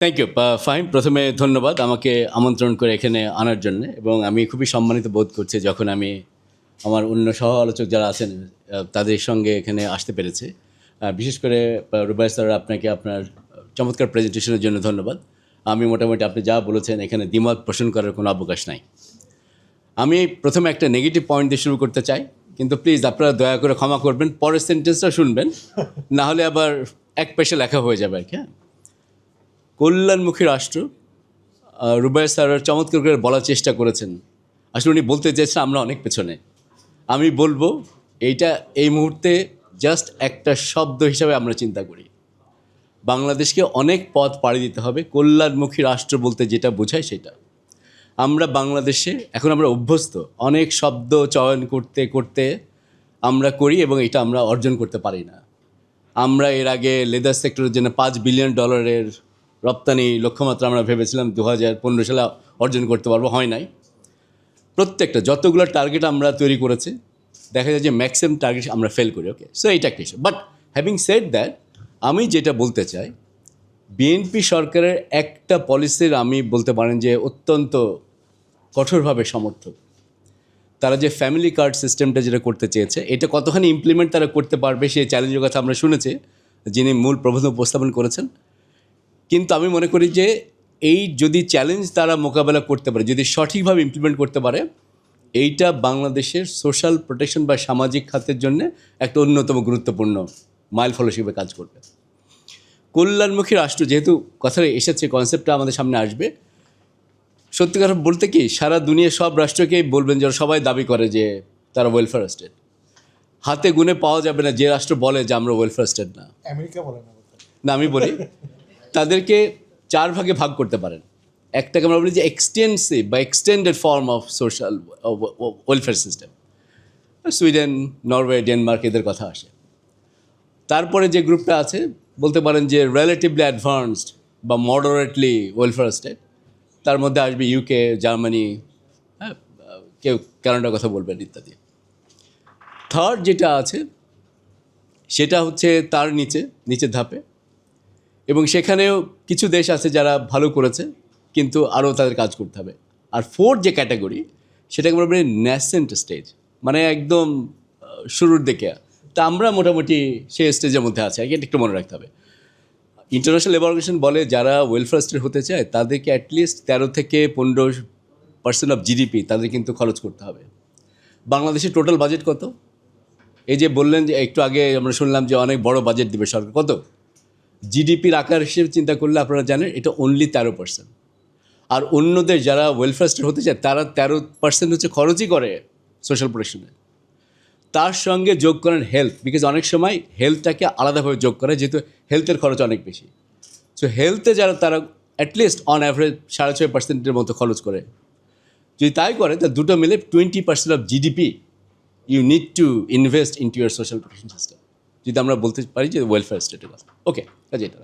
Thank you Fahim. প্রথমে ধন্যবাদ আমাকে আমন্ত্রণ করে এখানে আনার জন্য, এবং আমি খুবই সম্মানিত বোধ করছি যখন আমি আমার অন্য সহ আলোচক যারা আছেন তাদের সঙ্গে এখানে আসতে পেরেছি। বিশেষ করে রুবাই স্যার, আপনাকে আপনার চমৎকার প্রেজেন্টেশনের জন্য ধন্যবাদ। আমি মোটামুটি আপনি যা বলেছেন এখানে দ্বিমত পোষণ করার কোনো অবকাশ নাই। আমি প্রথমে একটা নেগেটিভ পয়েন্ট দিয়ে শুরু করতে চাই, কিন্তু প্লিজ আপনারা দয়া করে ক্ষমা করবেন, পরের সেন্টেন্সটা শুনবেন, না হলে আবার এক পেশে লেখা হয়ে যাবে আর কি। হ্যাঁ, কল্যাণমুখী রাষ্ট্র, রুবাই স্যার চমৎকার করে বলার চেষ্টা করেছেন। আসলে উনি বলতে চেয়েছেন আমরা অনেক পেছনে। আমি বলবো এইটা এই মুহূর্তে জাস্ট একটা শব্দ হিসাবে আমরা চিন্তা করি। বাংলাদেশকে অনেক পথ পাড়ি দিতে হবে। কল্যাণমুখী রাষ্ট্র বলতে যেটা বোঝায় সেটা আমরা বাংলাদেশে এখন আমরা অভ্যস্ত, অনেক শব্দ চয়ন করতে করতে আমরা করি এবং এটা আমরা অর্জন করতে পারি না। আমরা এর আগে লেদার সেক্টরের জন্য $5 বিলিয়ন রপ্তানি লক্ষ্যমাত্রা আমরা ভেবেছিলাম 2015 সালে অর্জন করতে পারবো, হয় নাই। প্রত্যেকটা যতগুলো টার্গেট আমরা তৈরি করেছি দেখা যায় যে ম্যাক্সিমাম টার্গেট আমরা ফেল করি। ওকে, সো এইটা একটা issue. But having said that, আমি যেটা বলতে চাই, বিএনপি সরকারের একটা পলিসির আমি বলতে পারেন যে অত্যন্ত কঠোরভাবে সমর্থক। তারা যে ফ্যামিলি কার্ড সিস্টেমটা যেটা করতে চেয়েছে, এটা কতখানি ইমপ্লিমেন্ট তারা করতে পারবে সেই চ্যালেঞ্জের কথা আমরা শুনেছি, যিনি মূল প্রবন্ধ উপস্থাপন করেছেন। কিন্তু আমি মনে করি যে এই যদি চ্যালেঞ্জ তারা মোকাবেলা করতে পারে, যদি সঠিকভাবে ইমপ্লিমেন্ট করতে পারে, এইটা বাংলাদেশের সোশ্যাল প্রোটেকশন বা সামাজিক খাতের জন্য একটা অন্যতম গুরুত্বপূর্ণ মাইল ফলক হিসেবে কাজ করবে। কল্যাণমুখী রাষ্ট্র যেহেতু কথাটা এসেছে, কনসেপ্টটা আমাদের সামনে আসবে, সত্যি কথা বলতে কি সারা দুনিয়া সব রাষ্ট্রকেই বলবেন যারা সবাই দাবি করে যে তারা ওয়েলফেয়ার স্টেট। হাতে গুনে পাওয়া যাবে না যে রাষ্ট্র বলে যে আমরা ওয়েলফেয়ার স্টেট না। আমেরিকা বলে না। না, আমি বলি তাদেরকে 4 ভাগে ভাগ করতে পারেন। একটাকে আমরা বলি যে এক্সটেন্সিভ বা extended form of social welfare system. Sweden, Norway, Denmark এদের কথা আসে। তারপরে যে গ্রুপটা আছে বলতে পারেন যে রিলেটিভলি অ্যাডভান্সড বা মডারেটলি ওয়েলফেয়ার স্টেট। তার মধ্যে আসবে ইউকে, জার্মানি, হ্যাঁ, কেউ কানাডার কথা বলবেন ইত্যাদি। থার্ড যেটা আছে সেটা হচ্ছে তার নিচের ধাপে, এবং সেখানেও কিছু দেশ আছে যারা ভালো করেছে কিন্তু আরও তাদের কাজ করতে হবে। আর ফোর্থ যে ক্যাটাগরি সেটাকে আমরা বলি ন্যাসেন্ট স্টেজ, মানে একদম শুরুর দিকে। তা আমরা মোটামুটি সেই স্টেজের মধ্যে আছি, এটা একটু মনে রাখতে হবে। ইন্টারন্যাশনাল লেবার অর্গানাইজেশন বলে যারা ওয়েলফেয়ার স্টেট হতে চায় তাদেরকে অ্যাটলিস্ট 13 থেকে 15% অফ জিডিপি তাদের কিন্তু খরচ করতে হবে। বাংলাদেশের টোটাল বাজেট কত? এই যে বললেন যে একটু আগে আমরা শুনলাম যে অনেক বড় বাজেট দিবে সরকার, কত? জিডিপির আকার হিসেবে চিন্তা করলে আপনারা জানেন এটা অনলি 13%। আর অন্যদের যারা ওয়েলফেয়ার স্টেট হতে চায় তারা 13% হচ্ছে খরচই করে সোশ্যাল প্রোটেকশনে। তার সঙ্গে যোগ করেন হেলথ, বিকজ অনেক সময় হেলথটাকে আলাদাভাবে যোগ করে, যেহেতু হেলথের খরচ অনেক বেশি। সো হেলথে যারা তারা অ্যাটলিস্ট অন অ্যাভারেজ 6.5%-এর মতো খরচ করে। যদি তাই করে তা দুটো মিলে 20% of GDP you need to invest into your social protection system, যদি আমরা বলতে পারি যে ওয়েলফেয়ার স্টেটের কথা। ওকে, কাজে এটা।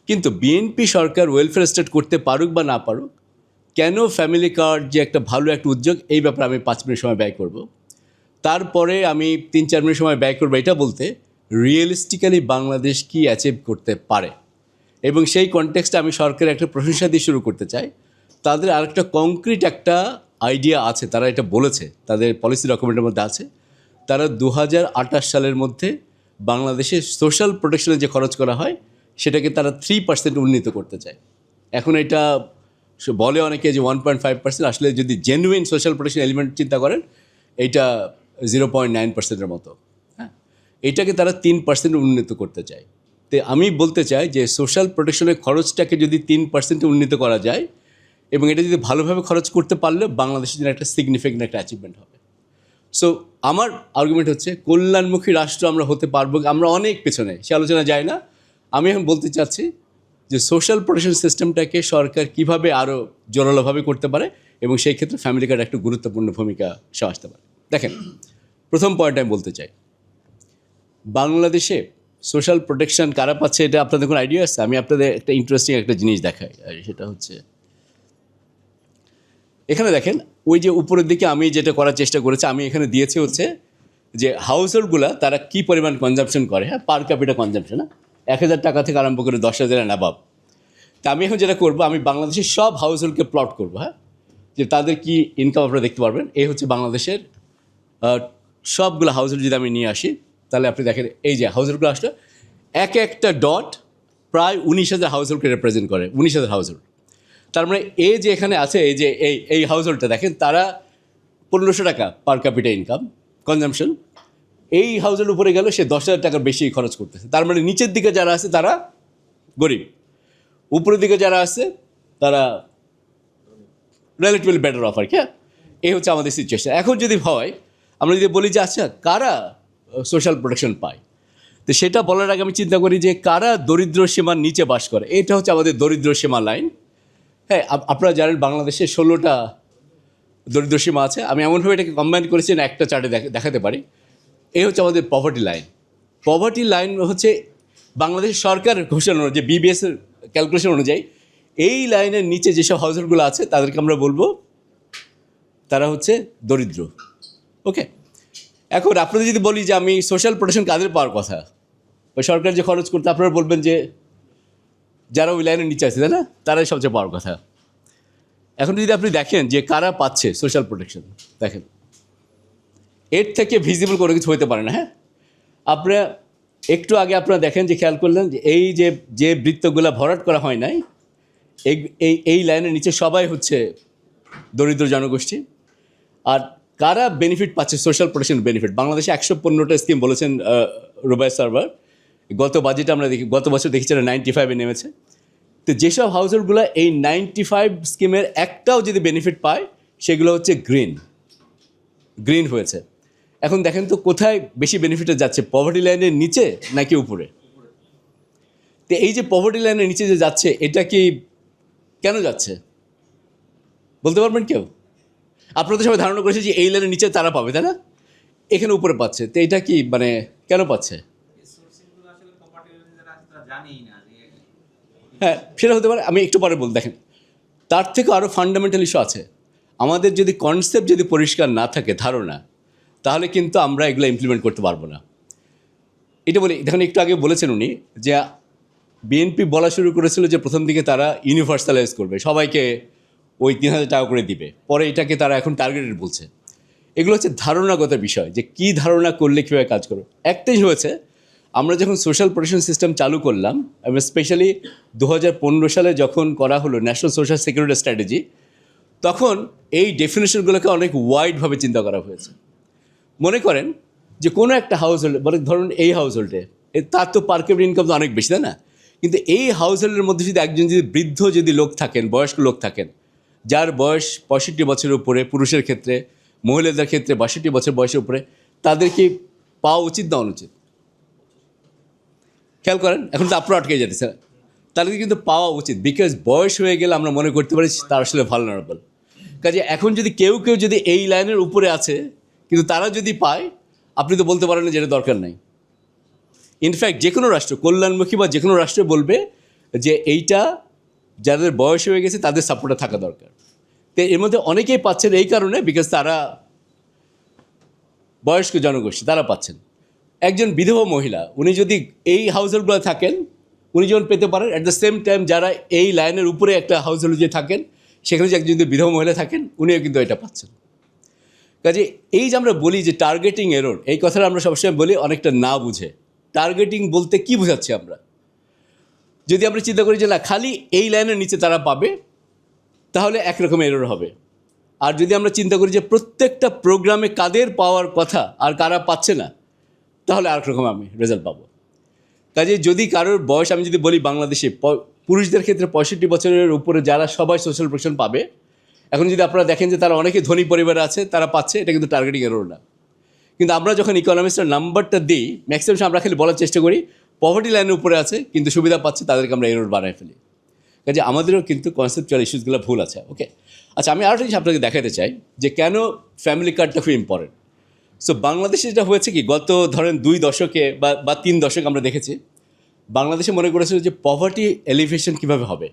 কিন্তু বিএনপি সরকার ওয়েলফেয়ার স্টেট করতে পারুক বা না পারুক, কেন ফ্যামিলি কার্ড যে একটা ভালো একটা উদ্যোগ, এই ব্যাপারে আমি 5 মিনিট সময় ব্যয় করব। তারপরে আমি 3-4 মিনিট সময় ব্যয় করবো এটা বলতে রিয়েলিস্টিক্যালি বাংলাদেশ কি অ্যাচিভ করতে পারে, এবং সেই কনটেক্সটে আমি সরকারের একটা প্রশংসা দিয়ে শুরু করতে চাই। তাদের আরেকটা কংক্রিট একটা আইডিয়া আছে, তারা এটা বলেছে তাদের পলিসি ডকুমেন্টের মধ্যে আছে। তারা 2028 সালের মধ্যে বাংলাদেশে সোশ্যাল প্রোটেকশনে যে খরচ করা হয় সেটাকে তারা 3% উন্নীত করতে চায়। এখন এটা বলে অনেকে যে 1.5%, আসলে যদি জেনুইন সোশ্যাল প্রোটেকশন এলিমেন্ট চিন্তা করেন এইটা 0.9%-এর মতো। হ্যাঁ, এটাকে তারা 3% উন্নীত করতে চায়। তো আমি বলতে চাই যে সোশ্যাল প্রোটেকশনের খরচটাকে যদি 3% উন্নীত করা যায় এবং এটা যদি ভালোভাবে খরচ করতে পারলে বাংলাদেশের জন্য একটা সিগনিফিকেন্ট একটা অ্যাচিভমেন্ট হবে। সো আমার আর্গুমেন্ট হচ্ছে কল্যাণমুখী রাষ্ট্র আমরা হতে পারবো, আমরা অনেক পেছনে, সে আলোচনা যায় না। আমি এখন বলতে চাচ্ছি যে সোশ্যাল প্রোটেকশন সিস্টেমটাকে সরকার কীভাবে আরও জোরালোভাবে করতে পারে, এবং সেই ক্ষেত্রে ফ্যামিলি কার্ড একটা গুরুত্বপূর্ণ ভূমিকা সে আসতে পারে। দেখেন, প্রথম পয়েন্ট আমি বলতে চাই, বাংলাদেশে সোশ্যাল প্রোটেকশন কারা পাচ্ছে এটা আপনাদের কোনো আইডিয়া আছে? আমি আপনাদের একটা ইন্টারেস্টিং একটা জিনিস দেখাই, আর সেটা হচ্ছে এখানে দেখেন, ওই যে উপরের দিকে আমি যেটা করার চেষ্টা করেছি, আমি এখানে দিয়েছি হচ্ছে যে হাউসহোল্ডগুলো তারা কী পরিমাণ কনজাম্পশন করে, হ্যাঁ, পার ক্যাপিটা কনজাম্পশন, 1,000 টাকা থেকে আরম্ভ করে 10,000 অ্যাবাভ। তা আমি এখন যেটা করবো, আমি বাংলাদেশের সব হাউস হোল্ডকে প্লট করবো, হ্যাঁ, যে তাদের কি ইনকাম আপনারা দেখতে পারবেন। এই হচ্ছে বাংলাদেশের সবগুলো হাউস হোল্ড যদি আমি নিয়ে আসি, তাহলে আপনি দেখেন এই যে হাউস হোল্ডগুলো আসলে এক একটা ডট প্রায় 19,000 হাউস হোল্ডকে রিপ্রেজেন্ট করে, 19,000 হাউস হোল্ড। তার মানে এই যে এখানে আছে, এই যে এই হাউস হোল্ডটা দেখেন, তারা 1500 টাকা পার ক্যাপিটা ইনকাম কনজামশন। এই হাউস হোল্ড উপরে গেল সে 10,000 টাকার বেশি খরচ করতেছে। তার মানে নিচের দিকে যারা আছে তারা গরিব, উপরের দিকে যারা আছে তারা রিলেটিভলি বেটার অফ আর কি। এই হচ্ছে আমাদের সিচুয়েশন। এখন যদি হয়, আমরা যদি বলি যে আচ্ছা কারা সোশ্যাল প্রোটেকশন পায়, তো সেটা বলার আগে আমি চিন্তা করি যে কারা দরিদ্র সীমার নিচে বাস করে। এটা হচ্ছে আমাদের দরিদ্র সীমা লাইন। হ্যাঁ, আপনারা জানেন বাংলাদেশে 16টা দরিদ্র সীমা আছে। আমি এমনভাবে এটাকে কম্বাইন করেছি না একটা চার্টে দেখাতে পারি। এই হচ্ছে আমাদের পভার্টি লাইন। পভার্টি লাইন হচ্ছে বাংলাদেশ সরকার ঘোষণা যে বিবিএসের ক্যালকুলেশন অনুযায়ী এই লাইনের নিচে যেসব হাউসহোল্ডগুলো আছে তাদেরকে আমরা বলবো তারা হচ্ছে দরিদ্র। ওকে, এখন আপনাদের যদি বলি যে আমি সোশ্যাল প্রোটেকশন কাদের পাওয়ার কথা, ওই সরকার যে খরচ করতে, আপনারা বলবেন যে যারা ওই লাইনের নিচে আছে, তাই না, তারাই সবচেয়ে পাওয়ার কথা। এখন যদি আপনি দেখেন যে কারা পাচ্ছে সোশ্যাল প্রোটেকশন, দেখেন এর থেকে ভিজিবল কোনো কিছু হতে পারে না। হ্যাঁ, আপনারা একটু আগে আপনারা দেখেন যে খেয়াল করলেন যে এই যে বৃত্তগুলো ভরাট করা হয় নাই, এই লাইনের নিচে সবাই হচ্ছে দরিদ্র জনগোষ্ঠী। আর কারা বেনিফিট পাচ্ছে সোশ্যাল প্রোটেকশন বেনিফিট, বাংলাদেশে 115টা স্কিম বলেছেন রুবাই সার্ভার। গত বাজেটে আমরা দেখি, গত বছর দেখেছি 95-এ নেমেছে। তো যেসব হাউসহোল্ডগুলো এই 95 স্কিমের একটাও যদি বেনিফিট পায়, সেগুলো হচ্ছে গ্রিন হয়েছে। এখন দেখেন তো কোথায় বেশি বেনিফিটে যাচ্ছে, পভার্টি লাইনের নিচে নাকি উপরে? তো এই যে পভার্টি লাইনের নিচে যে যাচ্ছে, এটা কি কেন যাচ্ছে বলতে পারবেন কেউ? আপনারা তো সবাই ধারণা করেছে যে এই লাইনের নিচে তারা পাবে, তাই না, এখানে উপরে পাচ্ছে। তো এটা কি মানে কেন পাচ্ছে? হ্যাঁ, সেটা হতে পারে, আমি একটু পরে বলতে। দেখেন, তার থেকে আরও ফান্ডামেন্টাল ইস্যু আছে। আমাদের যদি কনসেপ্ট যদি পরিষ্কার না থাকে, ধারণা, তাহলে কিন্তু আমরা এগুলো ইমপ্লিমেন্ট করতে পারবো না। এটা বলি, দেখুন একটু আগে বলেছেন উনি যে বিএনপি বলা শুরু করেছিল যে প্রথম দিকে তারা ইউনিভার্সালাইজ করবে, সবাইকে ওই 3,000 টাকা করে দিবে। পরে এটাকে তারা এখন টার্গেটেড বলছে। এগুলো হচ্ছে ধারণাগত বিষয়, যে কী ধারণা করলে কীভাবে কাজ করবে। একটাই হয়েছে, আমরা যখন সোশ্যাল প্রোটেকশন সিস্টেম চালু করলাম, এবং স্পেশালি 2015 সালে যখন করা হলো ন্যাশনাল সোশ্যাল সিকিউরিটি স্ট্র্যাটেজি, তখন এই ডেফিনেশনগুলোকে অনেক ওয়াইডভাবে চিন্তা করা হয়েছে। মনে করেন যে কোনো একটা হাউস হোল্ডে, মানে ধরুন এই হাউস হোল্ডে, তার তো পার ক্যাপিটা ইনকাম তো অনেক বেশি, তাই না? কিন্তু এই হাউস হোল্ডের মধ্যে যদি একজন যদি বৃদ্ধ যদি লোক থাকেন, বয়স্ক লোক থাকেন, যার বয়স 65 বছরের উপরে, পুরুষের ক্ষেত্রে, মহিলাদের ক্ষেত্রে 62 বছর বয়সের উপরে, তাদের কি পাওয়া উচিত না অনুচিত? খেয়াল করেন, এখন তো আপনারা আটকে যেতেছে। তাদেরকে কিন্তু পাওয়া উচিত, বিকজ বয়স হয়ে গেলে আমরা মনে করতে পারি তার আসলে ভালনারেবল। কাজে এখন যদি কেউ যদি এই লাইনের উপরে আছে কিন্তু তারা যদি পায়, আপনি তো বলতে পারেন না যেটা দরকার নাই। ইনফ্যাক্ট যে কোনো রাষ্ট্র, কল্যাণমুখী বা যে কোনো রাষ্ট্র বলবে যে এইটা যাদের বয়স হয়ে গেছে তাদের সাপোর্টে থাকা দরকার। তো এর মধ্যে অনেকেই পাচ্ছেন এই কারণে, বিকজ তারা বয়স্ক জনগোষ্ঠী, তারা পাচ্ছেন। একজন বিধবা মহিলা, উনি যদি এই হাউসহোল্ডগুলো থাকেন, উনি যেমন পেতে পারেন। অ্যাট দ্য সেম টাইম যারা এই লাইনের উপরে একটা হাউসহোল্ড যে থাকেন, সেখানে যে একজন যদি বিধবা মহিলা থাকেন, উনিও কিন্তু এটা পাচ্ছেন। কাজে এই যে আমরা বলি যে টার্গেটিং এরর, এই কথাটা আমরা সবসময় বলি অনেকটা না বুঝে। টার্গেটিং বলতে কি বোঝাচ্ছি আমরা? যদি আমরা চিন্তা করি যে না, খালি এই লাইনের নিচে তারা পাবে, তাহলে একরকম এরর হবে। আর যদি আমরা চিন্তা করি যে প্রত্যেকটা প্রোগ্রামে কাদের পাওয়ার কথা আর কারা পাচ্ছে না, তাহলে আরেক রকম আমি রেজাল্ট পাবো। কাজে যদি কারোর বয়স, আমি যদি বলি বাংলাদেশে পুরুষদের ক্ষেত্রে 65 বছরের উপরে যারা সবাই সোশ্যাল প্রোটেকশন পাবে, এখন যদি আপনারা দেখেন যে তারা অনেকে ধনী পরিবারে আছে, তারা পাচ্ছে, এটা কিন্তু টার্গেটিং এরর না। কিন্তু আমরা যখন ইকোনমিক্সের নাম্বারটা দিই, ম্যাক্সিমাম আমরা খালি বলার চেষ্টা করি পভার্টি লাইনের উপরে আছে কিন্তু সুবিধা পাচ্ছে, তাদেরকে আমরা এরর বানায় ফেলি। কাজে আমাদেরও কিন্তু কনসেপচুয়াল ইস্যুসগুলো ভুল আছে। ওকে, আচ্ছা, আমি আরেকটা জিনিস আপনাকে দেখাতে চাই যে কেন ফ্যামিলি কার্ডটা খুব ইম্পর্টেন্ট। সো বাংলাদেশে যেটা হয়েছে কি, গত ধরেন 2 দশকে বা 3 দশক আমরা দেখেছি, বাংলাদেশে মনে করেছিল যে পভার্টি এলিভেশন কীভাবে হবে,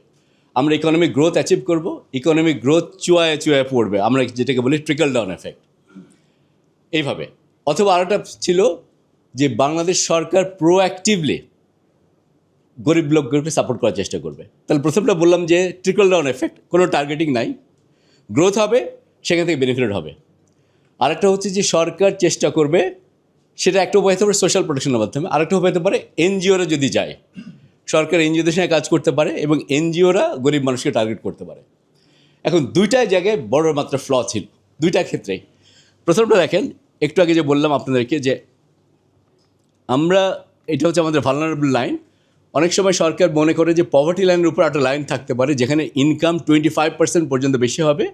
আমরা ইকোনমিক গ্রোথ অ্যাচিভ করব, ইকোনমিক গ্রোথ চুয়ায় পড়বে, আমরা যেটাকে বলি ট্রিকল ডাউন এফেক্ট, এইভাবে। অথবা আরেকটা ছিল যে বাংলাদেশ সরকার প্রোঅ্যাক্টিভলি গরিব লোকগুলোকে সাপোর্ট করার চেষ্টা করবে। তাহলে প্রথমটা বললাম যে ট্রিকল ডাউন এফেক্ট, কোনো টার্গেটিং নাই, গ্রোথ হবে, সেখান থেকে বেনিফিট হবে। আরেকটা হচ্ছে যে সরকার চেষ্টা করবে, সেটা একটা উপায় হতে পারে সোশ্যাল প্রোটেকশনের মাধ্যমে, আরেকটা উপায় হতে পারে এনজিওরা যদি যায়, সরকার এনজিওদের সঙ্গে কাজ করতে পারে এবং এনজিওরা গরিব মানুষকে টার্গেট করতে পারে। এখন দুইটাই জায়গায় বড় মাত্রা ফ্ল ছিল, দুইটা ক্ষেত্রেই। প্রথমটা দেখেন, একটু আগে যে বললাম আপনাদেরকে যে আমরা, এটা হচ্ছে আমাদের ভালনারেবল লাইন। অনেক সময় সরকার মনে করে যে পভার্টি লাইনের উপর একটা লাইন থাকতে পারে যেখানে ইনকাম 25% পর্যন্ত বেশি হবে,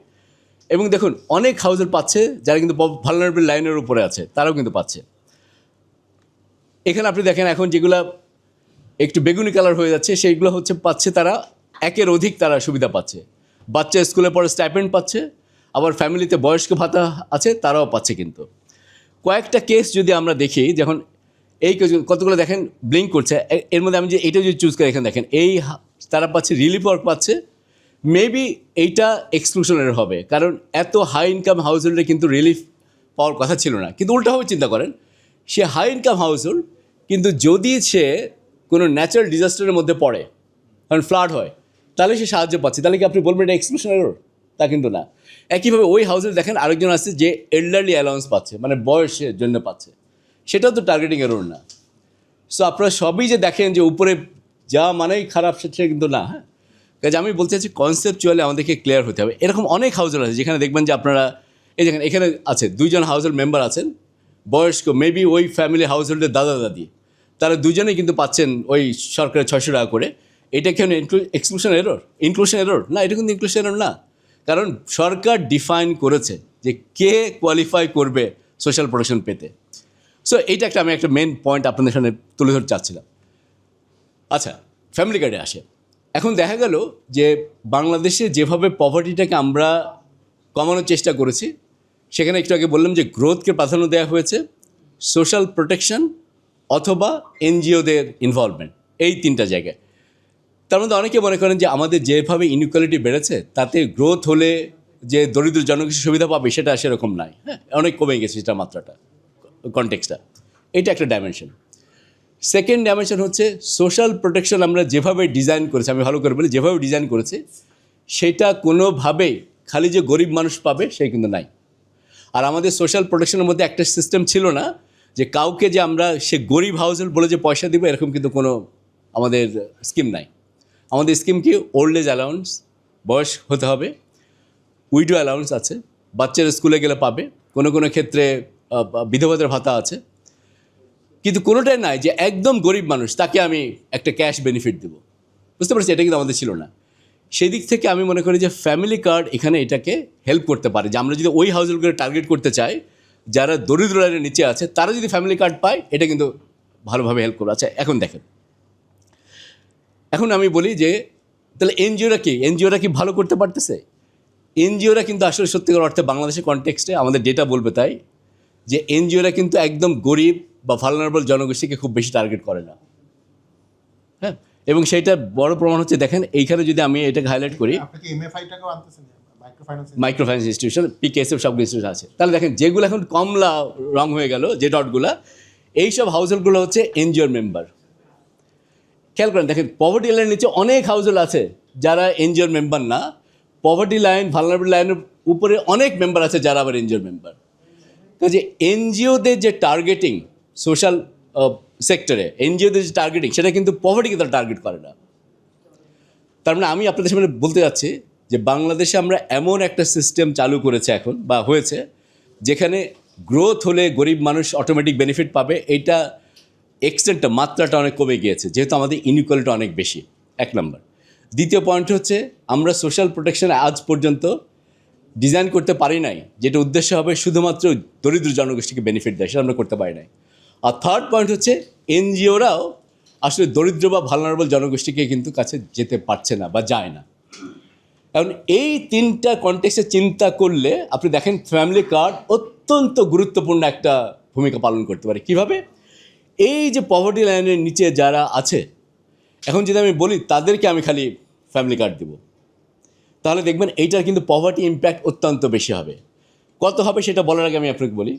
এবং দেখুন অনেক হাউজের পাচ্ছে যারা কিন্তু ভালনারেবল লাইনের উপরে আছে, তারাও কিন্তু পাচ্ছে। এখানে আপনি দেখেন এখন যেগুলো একটু বেগুনি কালার হয়ে যাচ্ছে সেইগুলো হচ্ছে পাচ্ছে তারা একের অধিক তারা সুবিধা পাচ্ছে। বাচ্চা স্কুলে পড়ে স্টাইপেন্ড পাচ্ছে, আবার ফ্যামিলিতে বয়স্ক ভাতা আছে তারাও পাচ্ছে। কিন্তু কয়েকটা কেস যদি আমরা দেখি, যখন এই কতগুলো দেখেন ব্লিঙ্ক করছে, এর মধ্যে আমি যে এইটা যদি চুজ করি, এখানে দেখেন এই তারা পাচ্ছে রিলিফ ওয়ার্ক পাচ্ছে। মেবি এইটা এক্সক্লুশনের হবে, কারণ এত হাই ইনকাম হাউস হোল্ডে কিন্তু রিলিফ পাওয়ার কথা ছিল না। কিন্তু উল্টাভাবে চিন্তা করেন, সে হাই ইনকাম হাউস হোল্ড, কিন্তু যদি সে কোনো ন্যাচারাল ডিজাস্টারের মধ্যে পড়ে, কারণ ফ্লাড হয়, তাহলে সে সাহায্য পাচ্ছে। তাহলে কি আপনি বলবেন এটা এক্সক্লুশন এরর? তা কিন্তু না। একইভাবে ওই হাউসে দেখেন আরেকজন আছে যে এল্ডারলি অ্যালাউন্স পাচ্ছে, মানে বয়সের জন্য পাচ্ছে, সেটাও তো টার্গেটিং এরর না। সো আপনারা সবই যে দেখেন যে উপরে যা মানেই খারাপ, সেটা কিন্তু না। হ্যাঁ, কাজে আমি বলতে চাচ্ছি কনসেপচুয়ালি আমাদেরকে ক্লিয়ার হতে হবে। এরকম অনেক হাউসের আছে যেখানে দেখবেন যে আপনারা এই দেখেন এখানে আছে দুইজন হাউসের মেম্বার আছেন বয়স্ক, মেবি ওই ফ্যামিলি হাউস হোল্ডের দাদা দাদি, তারা দুজনেই কিন্তু পাচ্ছেন ওই সরকারের 600 টাকা করে। এটা কেন এক্সক্লুশন এরর? ইনক্লুশন এরর না, এটা কিন্তু ইনক্লুশন এরর না, কারণ সরকার ডিফাইন করেছে যে কে কোয়ালিফাই করবে সোশ্যাল প্রোটেকশন পেতে। সো এইটা একটা আমি একটা মেন পয়েন্ট আপনাদের সামনে তুলে ধরতে চাচ্ছিলাম। আচ্ছা, ফ্যামিলি কার্ডে আসে। এখন দেখা গেল যে বাংলাদেশে যেভাবে পভার্টিটাকে আমরা কমানোর চেষ্টা করেছি, সেখানে একটু আগে বললাম যে গ্রোথকে প্রাধান্য দেওয়া হয়েছে, সোশ্যাল প্রোটেকশন অথবা এনজিওদের ইনভলভমেন্ট, এই তিনটা জায়গায়। তার মধ্যে অনেকে মনে করেন যে আমাদের যেভাবে ইনইকুয়ালিটি বেড়েছে তাতে গ্রোথ হলে যে দরিদ্র জনগোষ্ঠী সুবিধা পাবে সেটা সেরকম নাই। হ্যাঁ, অনেক কমে গেছে সেটা মাত্রাটা, কনটেক্সটটা। এটা একটা ডাইমেনশন। সেকেন্ড ডাইমেনশন হচ্ছে সোশ্যাল প্রোটেকশন আমরা যেভাবে ডিজাইন করেছি, আমি ভালো করে বলি যেভাবে ডিজাইন করেছি, সেটা কোনোভাবেই খালি যে গরিব মানুষ পাবে সে কিন্তু নাই। আর আমাদের সোশ্যাল প্রোটেকশনের মধ্যে একটা সিস্টেম ছিল না যে কাউকে যে আমরা সে গরিব হাউসহোল্ড বলে যে পয়সা দিব, এরকম কিন্তু কোনো আমাদের স্কিম নাই। আমাদের স্কিম কি, ওল্ড এজ অ্যালাউন্স, বয়স হতে হবে, উইডো অ্যালাউন্স আছে, বাচ্চারা স্কুলে গেলে পাবে, কোনো কোনো ক্ষেত্রে বিধবাদের ভাতা আছে, কিন্তু কোনোটাই নাই যে একদম গরিব মানুষ তাকে আমি একটা ক্যাশ বেনিফিট দেবো। বুঝতে পারছি, এটা কিন্তু আমাদের ছিল না। সেই দিক থেকে আমি মনে করি যে ফ্যামিলি কার্ড এখানে এটাকে হেল্প করতে পারে, যে আমরা যদি ওই হাউসগুলোকে টার্গেট করতে চাই যারা দরিদ্র লাইনের নিচে আছে, তারা যদি ফ্যামিলি কার্ড পায়, এটা কিন্তু ভালোভাবে হেল্প করবে। আচ্ছা, এখন দেখেন, এখন আমি বলি যে তাহলে এনজিওরা কি ভালো করতে পারতেছে? এনজিওরা কিন্তু আসলে সত্যিকার অর্থে বাংলাদেশের কনটেক্সটে আমাদের ডেটা বলবে তাই, যে এনজিওরা কিন্তু একদম গরিব বা ভালনারেবল জনগোষ্ঠীকে খুব বেশি টার্গেট করে না। হ্যাঁ, এবং সেইটার বড় প্রমাণ হচ্ছে দেখেন এইখানে যদি আমি এটাকে হাইলাইট করি, মাইক্রো ফাইন্যান্স ইনস্টিটিউশন, পিকেএসএফ সব ইনস্টিটিউশন আছে। তাহলে দেখেন যেগুলো এখন কমলা রং হয়ে গেল, যে ডটগুলো, এইসব হাউসহোল্ডগুলো হচ্ছে এনজিওর মেম্বার। খেয়াল করেন, দেখেন পভার্টি লাইনের নিচে অনেক হাউসহোল্ড আছে যারা এনজিওর মেম্বার না, পভার্টি লাইন ভালনারেবল লাইনের উপরে অনেক মেম্বার আছে যারা আবার এনজিওর মেম্বার। কাজে এনজিওদের যে টার্গেটিং সোশ্যাল সেক্টরে, এনজিওদের যে টার্গেটিং, সেটা কিন্তু পভার্টিকে তারা টার্গেট করে না। তার মানে আমি আপনাদের সামনে বলতে যাচ্ছি যে বাংলাদেশে আমরা এমন একটা সিস্টেম চালু করেছে এখন বা হয়েছে, যেখানে গ্রোথ হলে গরিব মানুষ অটোমেটিক বেনিফিট পাবে। এইটা এক্সটেন্টটা, মাত্রাটা অনেক কমে গিয়েছে, যেহেতু আমাদের ইনইকুয়ালিটি অনেক বেশি, এক নম্বর। দ্বিতীয় পয়েন্ট হচ্ছে আমরা সোশ্যাল প্রোটেকশন আজ পর্যন্ত ডিজাইন করতে পারি নাই যেটা উদ্দেশ্য হবে শুধুমাত্র দরিদ্র জনগোষ্ঠীকে বেনিফিট দেয়, সেটা আমরা করতে পারি নাই। আর থার্ড পয়েন্ট হচ্ছে এনজিওরাও আসলে দরিদ্র বা ভালনারেবল জনগোষ্ঠীকে কিন্তু কাছে যেতে পারছে না বা যায় না। কারণ এই তিনটা কনটেক্সটে চিন্তা করলে আপনি দেখেন ফ্যামিলি কার্ড অত্যন্ত গুরুত্বপূর্ণ একটা ভূমিকা পালন করতে পারে। কীভাবে? এই যে পভার্টি লাইনের নিচে যারা আছে, এখন যদি আমি বলি তাদেরকে আমি খালি ফ্যামিলি কার্ড দেবো, তাহলে দেখবেন এইটার কিন্তু পভার্টি ইম্প্যাক্ট অত্যন্ত বেশি হবে। কত হবে সেটা বলার আগে আমি আপনাকে বলি,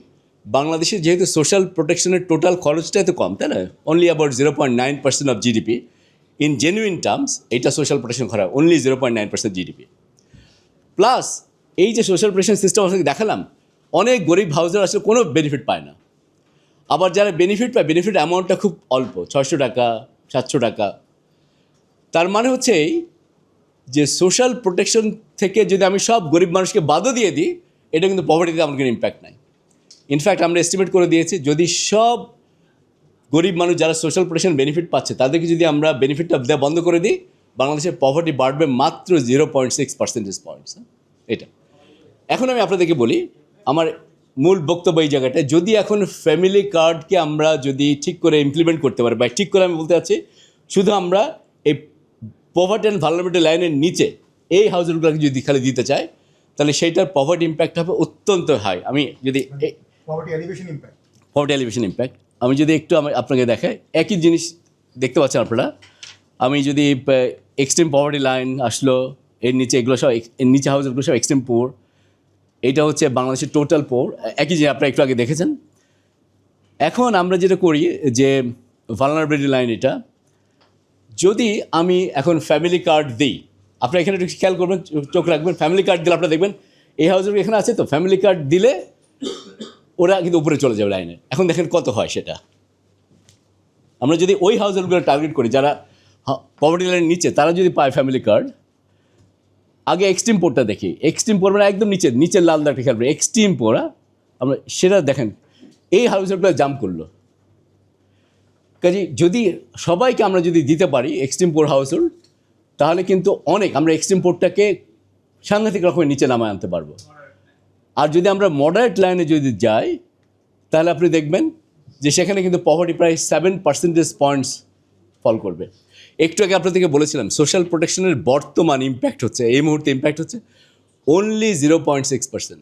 বাংলাদেশে যেহেতু সোশ্যাল প্রোটেকশনের টোটাল খরচটা এত কম, তাই না, only about 0.9% of GDP, in genuine terms এটা সোশ্যাল প্রোটেকশন করা অনলি 0.9% জিডিপি। প্লাস এই যে সোশ্যাল প্রোটেকশন সিস্টেম আপনাকে দেখালাম, অনেক গরিব হাউজার আসলে কোনো বেনিফিট পায় না। আবার যারা বেনিফিট পায়, বেনিফিট অ্যামাউন্টটা খুব অল্প, 600 টাকা 700 টাকা। তার মানে হচ্ছে এই যে সোশ্যাল প্রোটেকশন থেকে যদি আমি সব গরিব মানুষকে বাদও দিয়ে দিই, এটা কিন্তু পভার্টিতে আমার কোনো ইম্প্যাক্ট নাই। ইনফ্যাক্ট আমরা এস্টিমেট করে দিয়েছি, যদি সব গরিব মানুষ যারা সোশ্যাল প্রোটেকশন বেনিফিট পাচ্ছে তাদেরকে যদি আমরা বেনিফিটটা দেওয়া বন্ধ করে দিই, বাংলাদেশের পভার্টি বাড়বে মাত্র 0.6% এটা। এখন আমি আপনাদেরকে বলি, আমার মূল বক্তব্য এই জায়গাটায়, যদি এখন ফ্যামিলি কার্ডকে আমরা যদি ঠিক করে ইমপ্লিমেন্ট করতে পারি, বা ঠিক করে আমি বলতে চাচ্ছি শুধু আমরা এই পভার্টি অ্যান্ড ভালনারেবিলিটি লাইনের নিচে এই হাউসগুলোকে যদি খালি দিতে চাই, তাহলে সেইটার পভার্টি ইম্প্যাক্ট হবে অত্যন্ত হাই। আমি যদি পভার্টি এলিভেশন ইম্প্যাক্ট আমি যদি একটু আপনাকে দেখাই, একই জিনিস দেখতে পাচ্ছেন আপনারা। আমি যদি এক্সট্রিম পভার্টি লাইন আসলো, এর নিচে এগুলো সব, এর নিচে হাউসগুলো সব এক্সট্রিম পোর, এইটা হচ্ছে বাংলাদেশের টোটাল পোর, একই যে আপনারা একটু আগে দেখেছেন। এখন আমরা যেটা করি যে ভালনারেবিলিটি লাইন, এটা যদি আমি এখন ফ্যামিলি কার্ড দিই, আপনারা এখানে একটু খেয়াল করবেন, চোখ রাখবেন, ফ্যামিলি কার্ড দিলে আপনারা দেখবেন এই হাউসগুলো এখানে আছে তো, ফ্যামিলি কার্ড দিলে ওরা কিন্তু উপরে চলে যাবে লাইনে। এখন দেখেন কত হয় সেটা। আমরা যদি ওই হাউসগুলো টার্গেট করি যারা পভার্টি লাইনের নিচে, তারা যদি পায় ফ্যামিলি কার্ড, আগে এক্সট্রিম পোরটা দেখি। এক্সট্রিম পোর মানে একদম নিচের লাল দাগটা খেয়াল করি, এক্সট্রিম পোরা আমরা সেটা দেখেন এই হাউসগুলো জাম্প করলো। কাজে যদি সবাইকে আমরা যদি দিতে পারি এক্সট্রিম পোর হাউসহোল্ড, তাহলে কিন্তু অনেক আমরা এক্সট্রিম পোরটাকে সাংঘাতিক রকমের নিচে নামায় আনতে পারবো। আর যদি আমরা মডারেট লাইনে যদি যাই, তাহলে আপনি দেখবেন যে সেখানে কিন্তু পভার্টি প্রায় 7% ফল করবে। একটু আগে আপনাদেরকে বলেছিলাম সোশ্যাল প্রোটেকশনের বর্তমান ইম্প্যাক্ট হচ্ছে, এই মুহূর্তে ইম্প্যাক্ট হচ্ছে অনলি 0.6%।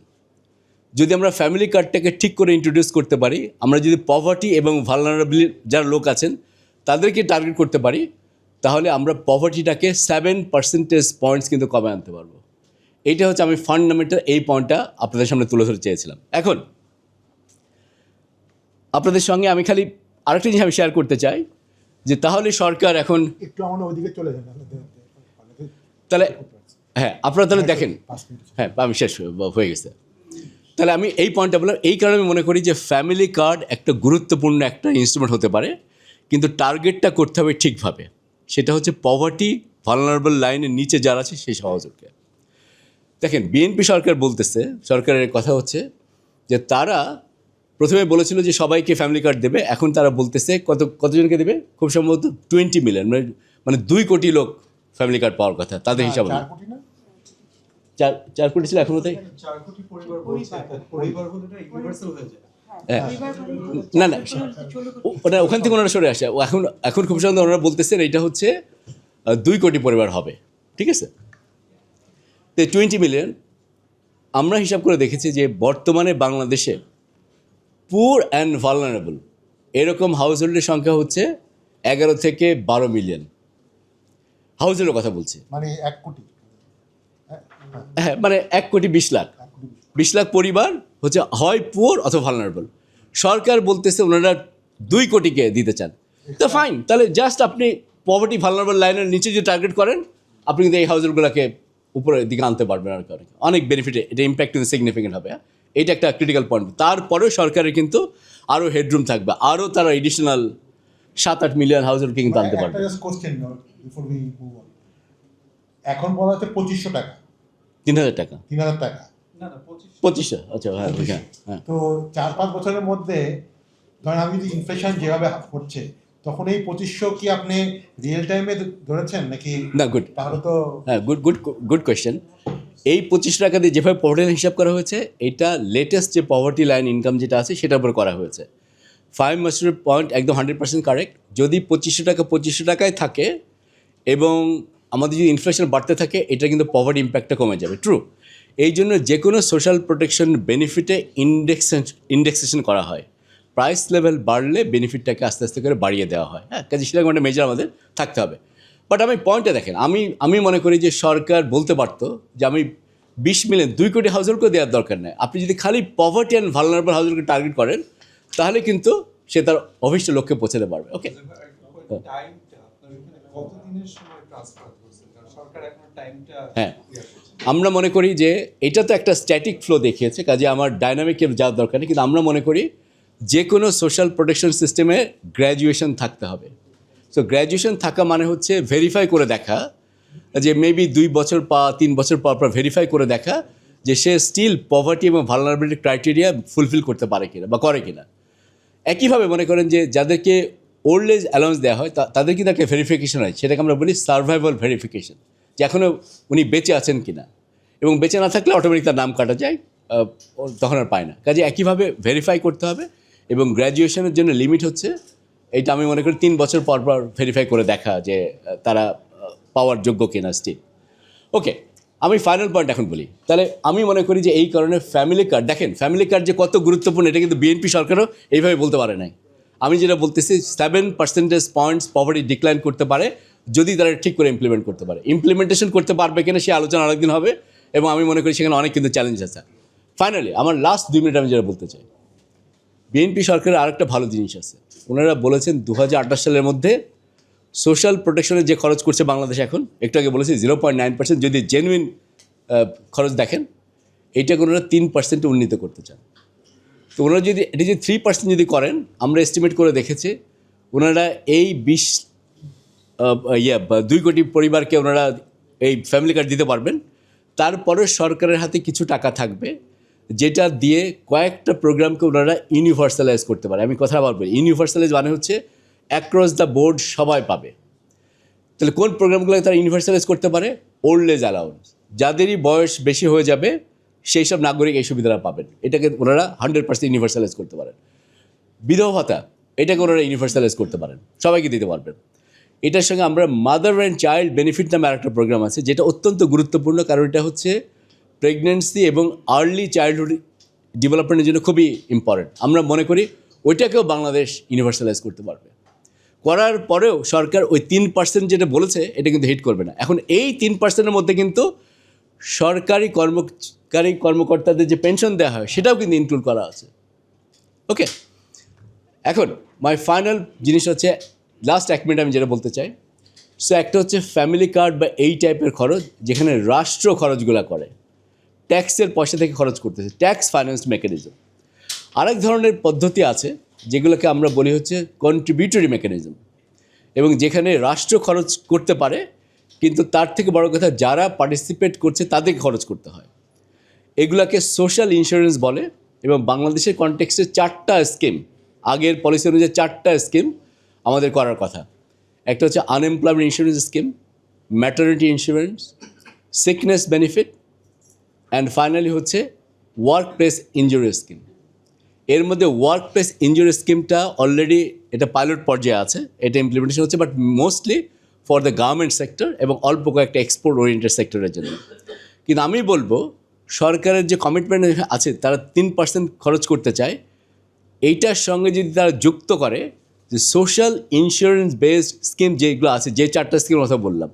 যদি আমরা ফ্যামিলি কার্ডটাকে ঠিক করে ইন্ট্রোডিউস করতে পারি, আমরা যদি পভার্টি এবং ভালনারেবল যারা লোক আছেন তাদেরকে টার্গেট করতে পারি, তাহলে আমরা পভার্টিটাকে 7% কিন্তু কমে আনতে পারবো। এইটা হচ্ছে আমি ফান্ডামেন্টাল এই পয়েন্টটা আপনাদের সামনে তুলে ধরতে চেয়েছিলাম। এখন আপনাদের সঙ্গে আমি খালি আরেকটা জিনিস আমি শেয়ার করতে চাই, যে তাহলে সরকার এখন একটু আমরা ওইদিকে চলে যান, তাহলে হ্যাঁ আপনারা তাহলে দেখেন, হ্যাঁ আমি শেষ হয়ে গেছে। তাহলে আমি এই পয়েন্টটা বললাম, এই কারণে আমি মনে করি যে ফ্যামিলি কার্ড একটা গুরুত্বপূর্ণ একটা ইনস্ট্রুমেন্ট হতে পারে, কিন্তু টার্গেটটা করতে হবে ঠিকভাবে। সেটা হচ্ছে পভার্টি ভালনারেবল লাইনের নিচে যারা আছে সেই সহযোগকে। দেখেন বিএনপি সরকার বলতেছে, সরকারের কথা হচ্ছে যে তারা প্রথমে বলেছিল যে সবাইকে ফ্যামিলি কার্ড দেবে, এখন তারা বলতেছে কতজনকে দেবে, খুব সম্ভবত 20 মিলিয়ন, মানে 2 কোটি লোক ফ্যামিলি কার্ড পাওয়ার কথা তাদের হিসাব। 4 কোটি ছিল, এখনও তাই 4 কোটি পরিবার বলছে, পরিবার হলে এটা ইউনিভার্সাল হয়ে যায়। না ওটা ওখান থেকে ওনারা সরে আসে। এখন খুব সম্ভবত ওনারা বলতেছেন এইটা হচ্ছে 2 কোটি পরিবার হবে, ঠিক আছে। তো 20 মিলিয়ন আমরা হিসাব করে দেখেছি যে বর্তমানে বাংলাদেশে পুর অ্যান্ড ভালনারেবল এরকম হাউসহোল্ডের সংখ্যা হচ্ছে 11 থেকে 12 মিলিয়ন হাউসহোল্ডের কথা বলছি, মানে 1 কোটি, হ্যাঁ মানে 1 কোটি 20 লাখ 20 লাখ পরিবার হচ্ছে হয় পুর অথবা ভালনারেবল। সরকার বলতেছে ওনারা 2 কোটিকে দিতে চান, তো ফাইন, তাহলে জাস্ট আপনি পভার্টি ভালনারেবল লাইনের নিচে যে টার্গেট করেন, আপনি কিন্তু এই হাউসহোল্ডগুলোকে উপরের দিকে আনতে পারবেন, আর অনেক বেনিফিট, এটা ইম্প্যাক্ট কিন্তু সিগনিফিকেন্ট হবে। এটা একটা ক্রিটিক্যাল পয়েন্ট। তারপরেও সরকারের কিন্তু আরও হেডরুম থাকবে, আরও তারা এডিশনাল 7-8 মিলিয়ন হাউসহোল্ডকে কিন্তু আনতে পারবে। এখন বলা হচ্ছে 2500 টাকা, 3000 টাকা, 3000 টাকা, না 2500, আচ্ছা হ্যাঁ হ্যাঁ। তো 4-5 বছরের মধ্যে ধরেন আমি যদি ইনফ্লেশন যেভাবে হচ্ছে, তখন এই 2500 কি আপনি রিয়েল টাইমে ধরেছেন নাকি? না গুড, তাহলে তো হ্যাঁ গুড কোয়েশ্চেন। এই 25 টাকা দিয়ে যেভাবে পভার্টি হিসাব করা হয়েছে, এটা লেটেস্ট যে পভার্টি লাইন ইনকাম যেটা আছে সেটার উপর করা হয়েছে। 5 মাস্টারের পয়েন্ট একদম 100% কারেক্ট। যদি 2500 টাকায় থাকে এবং আমাদের যদি ইনফ্লেশন বাড়তে থাকে, এটা কিন্তু পভার্টি ইম্প্যাক্টটা কমে যাবে, ট্রু। এই জন্য যে কোনো সোশ্যাল প্রোটেকশন বেনিফিটে ইন্ডেক্সেশন করা হয়, প্রাইস লেভেল বাড়লে বেনিফিটটাকে আস্তে আস্তে করে বাড়িয়ে দেওয়া হয়, হ্যাঁ। কাজে সেরকম একটা মেজার আমাদের থাকতে হবে। বাট আমি পয়েন্টটা দেখেন, আমি মনে করি যে সরকার বলতে পারতো যে আমি 20 মিলিয়ন 2 কোটি হাউসহোল্ডকে দেওয়ার দরকার নেই, আপনি যদি খালি পভার্টি অ্যান্ড ভালনারেবল হাউসহোল্ডকে টার্গেট করেন, তাহলে কিন্তু সে তার অভিষ্ট লক্ষ্যে পৌঁছাতে পারবে। ওকে, কতদিনের সময় ট্রান্সফার করছেন কারণ সরকার এখন টাইমটা হ্যাঁ আমরা মনে করি যে এটা তো একটা স্ট্যাটিক ফ্লো দেখিয়েছে, কাজে আমার ডাইনামিকে যাওয়ার দরকার নেই, কিন্তু আমরা মনে করি যে কোনো সোশ্যাল প্রোটেকশন সিস্টেমে গ্র্যাজুয়েশন থাকতে হবে। সো গ্র্যাজুয়েশন থাকা মানে হচ্ছে ভেরিফাই করে দেখা, যে মেবি 2 বছর বা 3 বছর পর পর ভেরিফাই করে দেখা যে সে স্টিল পভার্টি এবং ভালনারেবিলিটি ক্রাইটেরিয়া ফুলফিল করতে পারে কিনা বা করে কিনা। একইভাবে মনে করেন যে যাদেরকে ওল্ড এজ অ্যালাউন্স দেওয়া হয় তাদের কিন্তু একটা ভেরিফিকেশন হয়, সেটাকে আমরা বলি সার্ভাইভাল ভেরিফিকেশন, যে এখনও উনি বেঁচে আছেন কিনা, এবং বেঁচে না থাকলে অটোমেটিক তার নাম কাটা যায়, তখন আর পায় না। কাজে একইভাবে ভেরিফাই করতে হবে, এবং গ্র্যাজুয়েশনের জন্য লিমিট হচ্ছে এইটা আমি মনে করি 3 বছর পর পর ভেরিফাই করে দেখা যে তারা পাওয়ার যোগ্য কিনা স্টিল। ওকে, আমি ফাইনাল পয়েন্ট এখন বলি। তাহলে আমি মনে করি যে এই কারণে ফ্যামিলি কার্ড, দেখেন ফ্যামিলি কার্ড যে কত গুরুত্বপূর্ণ এটা কিন্তু বিএনপি সরকারও এইভাবে বলতে পারে নাই। আমি যেটা বলতেছি 7% পয়েন্টস পভার্টি ডিক্লাইন করতে পারে যদি তারা ঠিক করে ইমপ্লিমেন্ট করতে পারে। ইমপ্লিমেন্টেশন করতে পারবে কিনা সে আলোচনা আরেকদিন হবে, এবং আমি মনে করি সেখানে অনেক কিন্তু চ্যালেঞ্জ আছে। ফাইনালি আমার লাস্ট 2 মিনিট আমি যেটা বলতে চাই, বিএনপি সরকারের আরেকটা ভালো জিনিস আছে। ওনারা বলেছেন 2028 সালের মধ্যে সোশ্যাল প্রোটেকশনের যে খরচ করছে বাংলাদেশ এখন, একটু আগে বলেছি 0.9%, যদি জেনুইন খরচ দেখেন এইটাকে ওনারা 3% উন্নীত করতে চান। তো ওনারা যদি এটি যদি 3% যদি করেন, আমরা এস্টিমেট করে দেখেছি ওনারা এই 2 কোটি পরিবারকে ওনারা এই ফ্যামিলি কার্ড দিতে পারবেন। তারপরে সরকারের হাতে কিছু টাকা থাকবে যেটা দিয়ে কয়েকটা প্রোগ্রামকে ওনারা ইউনিভার্সালাইজ করতে পারে। আমি কথা বলবো ইউনিভার্সালাইজ মানে হচ্ছে অ্যাক্রস দ্য বোর্ড সবাই পাবে। তাহলে কোন প্রোগ্রামগুলো তারা ইউনিভার্সালাইজ করতে পারে? ওল্ড এজ অ্যালাউন্স, যাদেরই বয়স বেশি হয়ে যাবে সেই সব নাগরিক এই সুবিধাটা পাবেন, এটাকে ওনারা 100% ইউনিভার্সালাইজ করতে পারেন। বিধবা ভাতা, এটাকে ওনারা ইউনিভার্সালাইজ করতে পারেন, সবাইকে দিতে পারবেন। এটার সঙ্গে আমরা মাদার অ্যান্ড চাইল্ড বেনিফিট নামে আরেকটা প্রোগ্রাম আছে, যেটা অত্যন্ত গুরুত্বপূর্ণ, কারণ এটা হচ্ছে প্রেগনেন্সি এবং আর্লি চাইল্ডহুড ডেভেলপমেন্টের জন্য খুবই ইম্পর্টেন্ট। আমরা মনে করি ওইটাকেও বাংলাদেশ ইউনিভার্সালাইজ করতে পারবে। করার পরেও সরকার ওই 3% যেটা বলেছে এটা কিন্তু হিট করবে না। এখন এই 3%-এর মধ্যে কিন্তু সরকারি কর্মকর্তাদের যে পেনশন দেওয়া হয় সেটাও কিন্তু ইনক্লুড করা আছে। ওকে, এখন মাই ফাইনাল জিনিস হচ্ছে, লাস্ট 1 মিনিট আমি যেটা বলতে চাই, সো একটা হচ্ছে ফ্যামিলি কার্ড বা এই টাইপের খরচ যেখানে রাষ্ট্র খরচগুলো করে, ট্যাক্সের পয়সা থেকে খরচ করতেছে, ট্যাক্স ফাইন্যান্স মেকানিজম। আরেক ধরনের পদ্ধতি আছে যেগুলোকে আমরা বলি হচ্ছে কন্ট্রিবিউটরি মেকানিজম, এবং যেখানে রাষ্ট্র খরচ করতে পারে কিন্তু তার থেকে বড় কথা যারা পার্টিসিপেট করছে তাদেরকে খরচ করতে হয়। এগুলাকে সোশ্যাল ইন্স্যুরেন্স বলে, এবং বাংলাদেশের কনটেক্সটে 4টা স্কিম, আগের পলিসি অনুযায়ী 4টা স্কিম আমাদের করার কথা। একটা হচ্ছে unemployment insurance scheme, maternity insurance, sickness benefit, and finally হচ্ছে ওয়ার্ক প্লেস ইনজুরি স্কিম। এর মধ্যে ওয়ার্ক প্লেস ইনজুরি স্কিমটা অলরেডি এটা পাইলট পর্যায়ে আছে, এটা ইমপ্লিমেন্টেশন হচ্ছে, but mostly for the government sector এবং অল্প কয়েকটা এক্সপোর্ট ওরিয়েন্টেড সেক্টরের জন্য। কিন্তু আমি বলবো সরকারের যে কমিটমেন্ট আছে, তারা 3% খরচ করতে চায়, এইটার সঙ্গে যদি তারা যুক্ত করে যে সোশ্যাল ইন্স্যুরেন্স বেসড স্কিম যেগুলো আছে, যে 4টা স্কিমের কথা বললাম,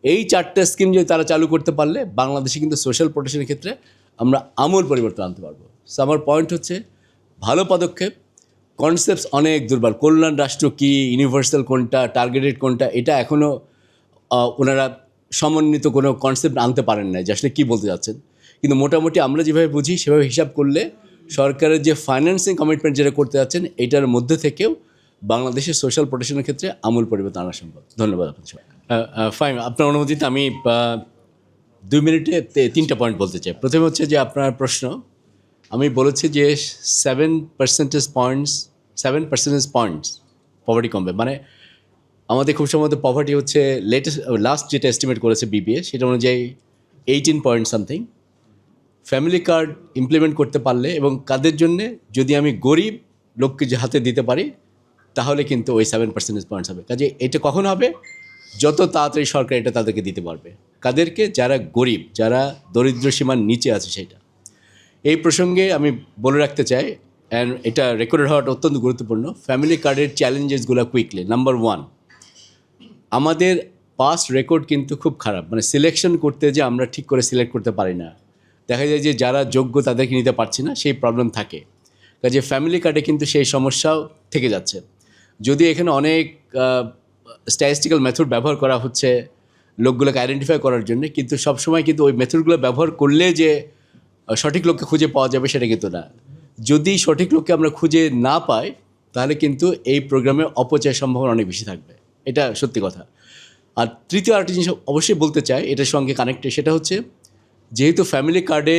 এই 4টা স্কিম যদি তারা চালু করতে পারলে বাংলাদেশে কিন্তু সোশ্যাল প্রোটেকশনের ক্ষেত্রে আমরা আমূল পরিবর্তন আনতে পারবো। সো আমার পয়েন্ট হচ্ছে ভালো পদক্ষেপ, কনসেপ্টস অনেক দুর্বল। কল্যাণ রাষ্ট্র কী, ইউনিভার্সাল কোনটা, টার্গেটেড কোনটা, এটা এখনও ওনারা সমন্বিত কোনো কনসেপ্ট আনতে পারেন না যে আসলে কী বলতে যাচ্ছেন। কিন্তু মোটামুটি আমরা যেভাবে বুঝি সেভাবে হিসাব করলে সরকারের যে ফাইন্যান্সিং কমিটমেন্ট যেটা করতে যাচ্ছেন এটার মধ্যে থেকেও বাংলাদেশের সোশ্যাল প্রোটেকশনের ক্ষেত্রে আমূল পরিবর্তন আনা সম্ভব। ধন্যবাদ আপনার। ফাইন, আপনার অনুমতিতে আমি 2 মিনিটে 3টা পয়েন্ট বলতে চাই। প্রথমে হচ্ছে যে আপনার প্রশ্ন, আমি বলেছি যে 7% পয়েন্টস পভার্টি কমবে, মানে আমাদের খুব সম্ভবত পভার্টি হচ্ছে লাস্ট যেটা এস্টিমেট করেছে বিবিএ সেটা অনুযায়ী 18 point something. Family card implement করতে পারলে এবং কাদের জন্যে, যদি আমি গরিব লোককে যে হাতে দিতে পারি তাহলে কিন্তু ওই 7% পয়েন্টস হবে। কাজে এটা কখন হবে? যত তাড়াতাড়ি সরকার এটা তাদেরকে দিতে পারবে। কাদেরকে? যারা গরিব, যারা দরিদ্র সীমার নিচে আছে সেটা। এই প্রসঙ্গে আমি বলে রাখতে চাই, অ্যান্ড এটা রেকর্ডেড হওয়াটা অত্যন্ত গুরুত্বপূর্ণ, ফ্যামিলি কার্ডের চ্যালেঞ্জেসগুলো কুইকলি। নাম্বার 1, আমাদের পাস্ট রেকর্ড কিন্তু খুব খারাপ, মানে সিলেকশন করতে যে আমরা ঠিক করে সিলেক্ট করতে পারি না, দেখা যায় যে যারা যোগ্য তাদেরকে নিতে পারছি না, সেই প্রবলেম থাকে। কাজে ফ্যামিলি কার্ডে কিন্তু সেই সমস্যাও থেকে যাচ্ছে। যদি এখানে অনেক স্ট্যাটিস্টিক্যাল মেথড ব্যবহার করা হচ্ছে লোকগুলোকে আইডেন্টিফাই করার জন্য, কিন্তু সবসময় কিন্তু ওই মেথডগুলো ব্যবহার করলে যে সঠিক লোককে খুঁজে পাওয়া যাবে সেটা কিন্তু না। যদি সঠিক লোককে আমরা খুঁজে না পাই তাহলে কিন্তু এই প্রোগ্রামে অপচয়ের সম্ভাবনা অনেক বেশি থাকবে, এটা সত্যি কথা। আর তৃতীয় আরেকটি জিনিস অবশ্যই বলতে চাই এটার সঙ্গে কানেক্টেড, সেটা হচ্ছে যেহেতু ফ্যামিলি কার্ডে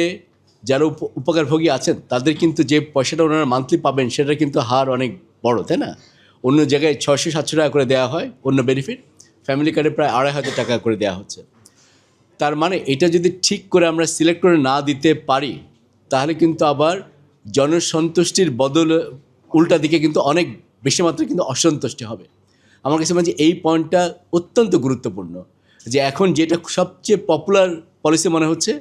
যারা উপকারভোগী আছেন তাদের কিন্তু যে পয়সাটা ওনারা মান্থলি পাবেন সেটা কিন্তু হার অনেক বড়, তাই না? অন্য জায়গায় 600-700 টাকা করে দেওয়া হয় অন্য বেনিফিট, ফ্যামিলি কার্ডে প্রায় 2,500 টাকা করে দেওয়া হচ্ছে। তার মানে এটা যদি ঠিক করে আমরা সিলেক্ট করে না দিতে পারি তাহলে কিন্তু আবার জনসন্তুষ্টির বদলে উল্টা দিকে কিন্তু অনেক বেশি মাত্রায় কিন্তু অসন্তুষ্টি হবে। আমার কাছে মনে হয় যে এই পয়েন্টটা অত্যন্ত গুরুত্বপূর্ণ, যে এখন যেটা সবচেয়ে পপুলার পলিসি মনে হচ্ছে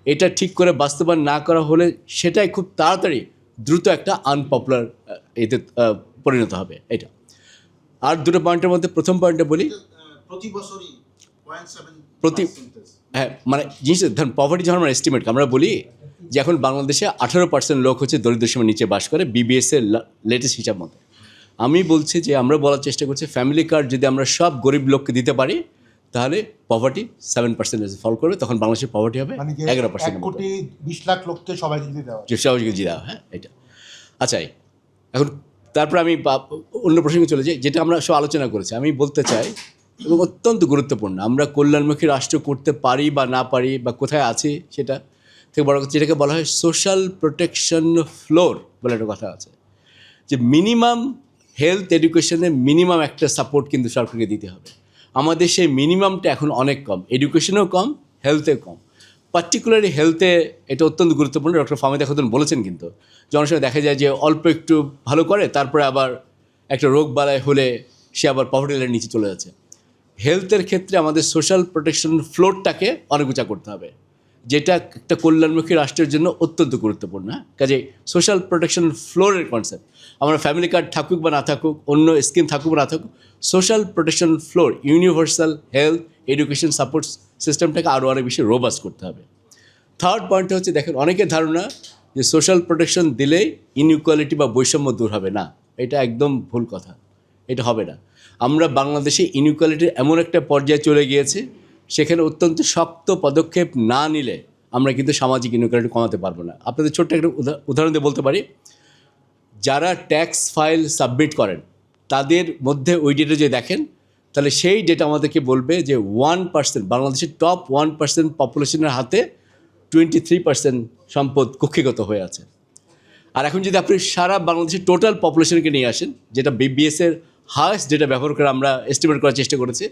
এটা ঠিক করে বাস্তবায়ন না করা হলে সেটাই খুব তাড়াতাড়ি দ্রুত একটা আনপপুলার এতে পরিণত হবে। এটা আর দুটো পয়েন্টের মধ্যে প্রথম পয়েন্টটা বলি, প্রতি বছরই 0.7 প্রতি হ্যাঁ মানে জিনিস ধরুন পভার্টি যখন আমরা এস্টিমেট আমরা বলি যে এখন বাংলাদেশে 18% লোক হচ্ছে দরিদ্র সীমার নিচে বাস করে বিবিএসের লেটেস্ট হিসাব মতো। আমি বলছি যে আমরা বলার চেষ্টা করছি ফ্যামিলি কার্ড যদি আমরা সব গরিব লোককে দিতে পারি তাহলে পভার্টি 7% ফল করবে, তখন বাংলাদেশের পভার্টি হবে মানে যে 11%। 1,20,00,000 লোককে সবাইকে দিতে দেওয়া যে সবাইকে দিয়ে দেওয়া, হ্যাঁ এটা। আচ্ছা এখন তারপর আমি অন্য প্রসঙ্গে চলে যাই, যেটা আমরা সব আলোচনা করেছি। আমি বলতে চাই এবং অত্যন্ত গুরুত্বপূর্ণ, আমরা কল্যাণমুখী রাষ্ট্র করতে পারি বা না পারি বা কোথায় আছি সেটা থেকে বড় কথা যেটাকে বলা হয় সোশ্যাল প্রোটেকশন ফ্লোর বলে একটা কথা আছে, যে মিনিমাম হেলথ এডুকেশনে মিনিমাম একটা সাপোর্ট কিন্তু সরকারকে দিতে হবে। আমাদের সেই মিনিমামটা এখন অনেক কম, এডুকেশনেও কম, হেলথেও কম। পার্টিকুলারলি হেলথে এটা অত্যন্ত গুরুত্বপূর্ণ। ডক্টর ফাহমিদা খাতুন বলেছেন কিন্তু জনসংখ্যা দেখা যায় যে অল্প একটু ভালো করে তারপরে আবার একটা রোগ বালাই হলে সে আবার পভার্টি লাইনের নিচে চলে যাচ্ছে। হেলথের ক্ষেত্রে আমাদের সোশ্যাল প্রোটেকশন ফ্লোরটাকে অনেক উঁচা করতে হবে, যেটা একটা কল্যাণমুখী রাষ্ট্রের জন্য অত্যন্ত গুরুত্বপূর্ণ। কাজে সোশ্যাল প্রোটেকশন ফ্লোরের কনসেপ্ট, আমরা ফ্যামিলি কার্ড থাকুক বা না থাকুক, অন্য স্কিম থাকুক বা না থাকুক, social protection floor universal health education support সিস্টেমটাকে আরও অনেক বেশি রোবাস্ট করতে হবে। থার্ড পয়েন্টটা হচ্ছে দেখেন অনেকের ধারণা যে সোশ্যাল প্রোটেকশন দিলেই ইনইকুয়ালিটি বা বৈষম্য দূর হবে, না, এটা একদম ভুল কথা, এটা হবে না। আমরা বাংলাদেশে ইনইকুয়ালিটির এমন একটা পর্যায়ে চলে গিয়েছে সেখানে অত্যন্ত শক্ত পদক্ষেপ না নিলে আমরা কিন্তু সামাজিক ইনইকুয়ালিটি কমাতে পারবো না। আপনাদের ছোট্ট একটা উদাহরণ দিয়ে বলতে পারি, যারা ট্যাক্স ফাইল সাবমিট করেন তাদের মধ্যে ওই ডেটা যদি দেখেন তাহলে সেই ডেটা আমাদেরকে বলবে যে 1% বাংলাদেশের টপ 1% পপুলেশনের হাতে 23% সম্পদ কক্ষিগত হয়ে আছে। আর এখন যদি আপনি সারা বাংলাদেশের টোটাল পপুলেশনকে নিয়ে আসেন, যেটা বিবিএসের হায়েস্ট ডেটা ব্যবহার করে আমরা এস্টিমেট করার চেষ্টা করেছি,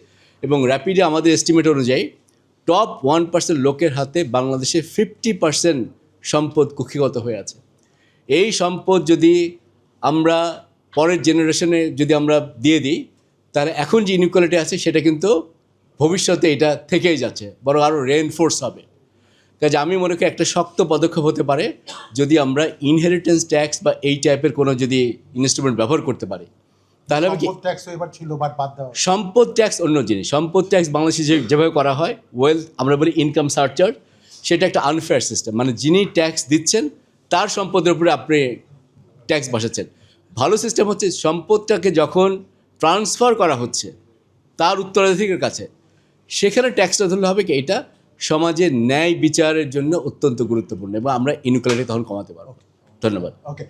এবং র্যাপিডে আমাদের এস্টিমেট অনুযায়ী টপ 1% লোকের হাতে বাংলাদেশে 50% সম্পদ কক্ষিগত হয়ে আছে। এই সম্পদ যদি আমরা পরের জেনারেশনে যদি আমরা দিয়ে দিই তাহলে এখন যে ইনইকুয়ালিটি আছে সেটা কিন্তু ভবিষ্যতে এটা থেকেই যাচ্ছে, বরং আরও রেইনফোর্স হবে। কাজে আমি মনে করি একটা শক্ত পদক্ষেপ হতে পারে যদি আমরা ইনহেরিটেন্স ট্যাক্স বা এই টাইপের কোনো যদি ইনস্ট্রুমেন্ট ব্যবহার করতে পারি। তাহলে হবে কি, সম্পদ ট্যাক্স এবার ছিল বাট বাদ দেওয়া। সম্পদ ট্যাক্স অন্য জিনিস, সম্পদ ট্যাক্স বাংলাদেশে যেভাবে করা হয় ওয়েলথ আমরা বলি ইনকাম সারচার্জ, সেটা একটা আনফেয়ার সিস্টেম, মানে যিনি ট্যাক্স দিচ্ছেন তার সম্পদের উপরে আপনি ট্যাক্স বসাচ্ছেন। ভালো সিস্টেম হচ্ছে সম্পদটাকে যখন ট্রান্সফার করা হচ্ছে তার উত্তরাধিকারের কাছে, সেখানে ট্যাক্সটা ধরলে হবে কি এটা সমাজের ন্যায় বিচারের জন্য অত্যন্ত গুরুত্বপূর্ণ এবং আমরা ইনইকুয়ালিটি তখন কমাতে পারবো। ধন্যবাদ। ওকে।